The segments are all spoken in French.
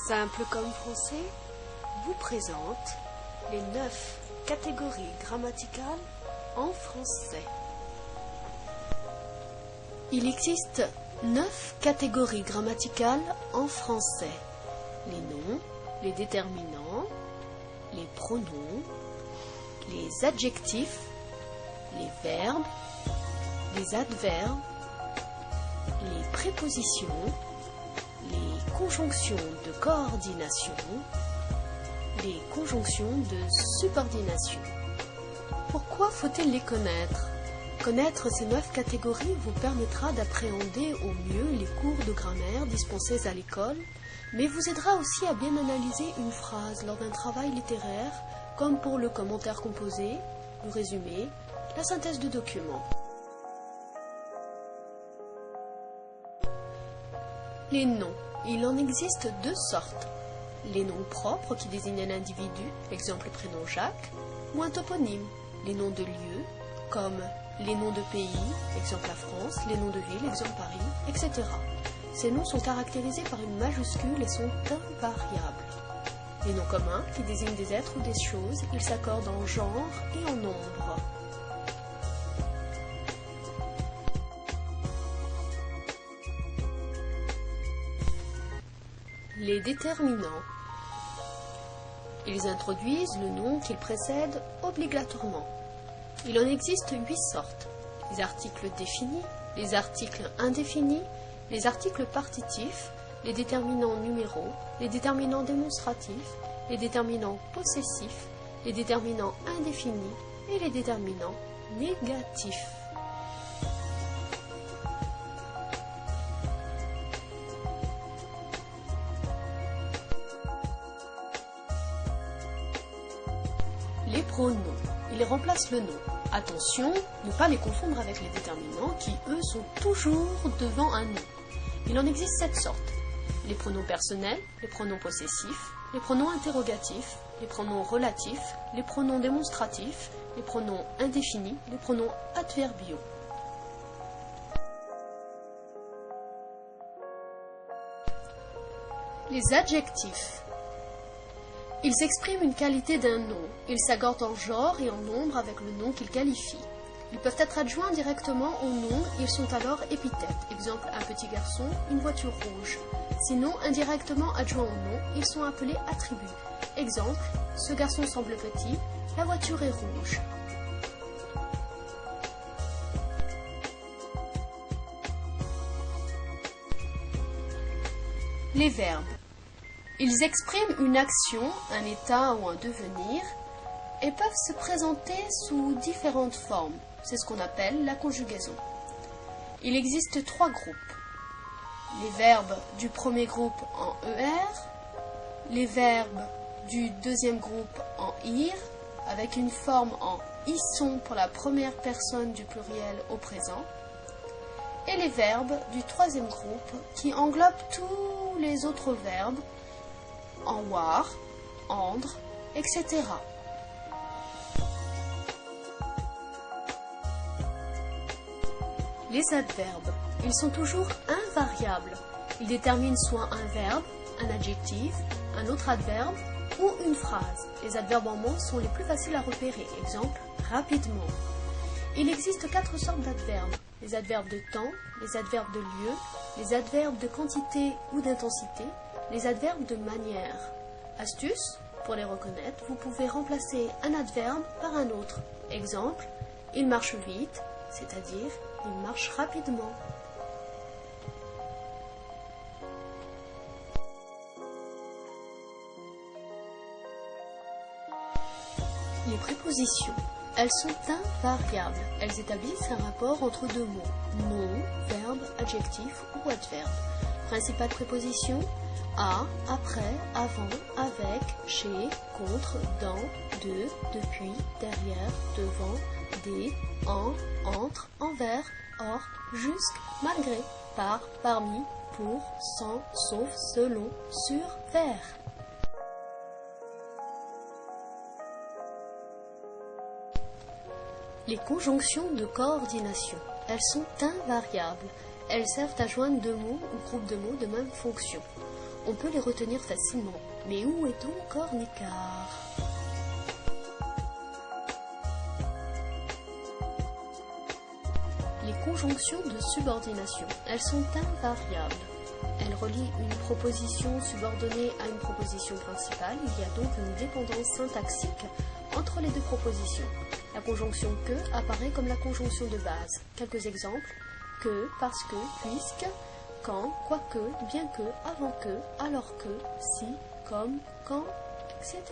Simple comme français vous présente les 9 catégories grammaticales en français. Il existe 9 catégories grammaticales en français. Les noms, les déterminants, les pronoms, les adjectifs, les verbes, les adverbes, les prépositions, les conjonctions de coordination, les conjonctions de subordination. Pourquoi faut-il les connaître ? Connaître ces 9 catégories vous permettra d'appréhender au mieux les cours de grammaire dispensés à l'école, mais vous aidera aussi à bien analyser une phrase lors d'un travail littéraire, comme pour le commentaire composé, le résumé, la synthèse de documents. Les noms. Il en existe 2 sortes. Les noms propres qui désignent un individu, exemple prénom Jacques, ou un toponyme, les noms de lieux, comme les noms de pays, exemple la France, les noms de ville, exemple Paris, etc. Ces noms sont caractérisés par une majuscule et sont invariables. Les noms communs qui désignent des êtres ou des choses, ils s'accordent en genre et en nombre. Les déterminants. Ils introduisent le nom qu'ils précèdent obligatoirement. Il en existe 8 sortes. Les articles définis, les articles indéfinis, les articles partitifs, les déterminants numéraux, les déterminants démonstratifs, les déterminants possessifs, les déterminants indéfinis et les déterminants négatifs. Les pronoms. Ils remplacent le nom. Attention, ne pas les confondre avec les déterminants qui, eux, sont toujours devant un nom. Il en existe 7 sortes. Les pronoms personnels, les pronoms possessifs, les pronoms interrogatifs, les pronoms relatifs, les pronoms démonstratifs, les pronoms indéfinis, les pronoms adverbiaux. Les adjectifs. Ils expriment une qualité d'un nom. Ils s'accordent en genre et en nombre avec le nom qu'ils qualifient. Ils peuvent être adjoints directement au nom, ils sont alors épithètes. Exemple, un petit garçon, une voiture rouge. Sinon, indirectement adjoints au nom, ils sont appelés attributs. Exemple, ce garçon semble petit, la voiture est rouge. Les verbes. Ils expriment une action, un état ou un devenir et peuvent se présenter sous différentes formes. C'est ce qu'on appelle la conjugaison. Il existe 3 groupes. Les verbes du premier groupe en ER, les verbes du deuxième groupe en IR, avec une forme en ISON pour la première personne du pluriel au présent, et les verbes du troisième groupe qui englobent tous les autres verbes en war, andre, etc. Les adverbes. Ils sont toujours invariables. Ils déterminent soit un verbe, un adjectif, un autre adverbe ou une phrase. Les adverbes en mots sont les plus faciles à repérer. Exemple, rapidement. Il existe 4 sortes d'adverbes. Les adverbes de temps, les adverbes de lieu, les adverbes de quantité ou d'intensité, les adverbes de manière. Astuce, pour les reconnaître, vous pouvez remplacer un adverbe par un autre. Exemple, il marche vite, c'est-à-dire il marche rapidement. Les prépositions. Elles sont invariables. Elles établissent un rapport entre 2 mots, nom, verbe, adjectif ou adverbe. Principales prépositions: à, après, avant, avec, chez, contre, dans, de, depuis, derrière, devant, des, en, entre, envers, hors, jusque, malgré, par, parmi, pour, sans, sauf, selon, sur, vers. Les conjonctions de coordination. Elles sont invariables. Elles servent à joindre 2 mots ou groupes de mots de même fonction. on peut les retenir facilement. Mais où est donc Cornicart? Les conjonctions de subordination, elles sont invariables. Elles relient une proposition subordonnée à une proposition principale. Il y a donc une dépendance syntaxique entre les deux propositions. La conjonction que apparaît comme la conjonction de base. Quelques exemples: que, parce que, puisque, quand, quoique, bien que, avant que, alors que, si, comme, quand, etc.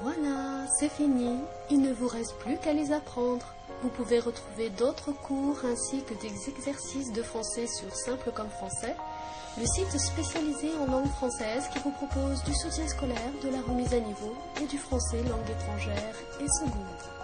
Voilà, c'est fini. Il ne vous reste plus qu'à les apprendre. Vous pouvez retrouver d'autres cours ainsi que des exercices de français sur Simple comme Français, le site spécialisé en langue française qui vous propose du soutien scolaire, de la remise à niveau et du français langue étrangère et seconde.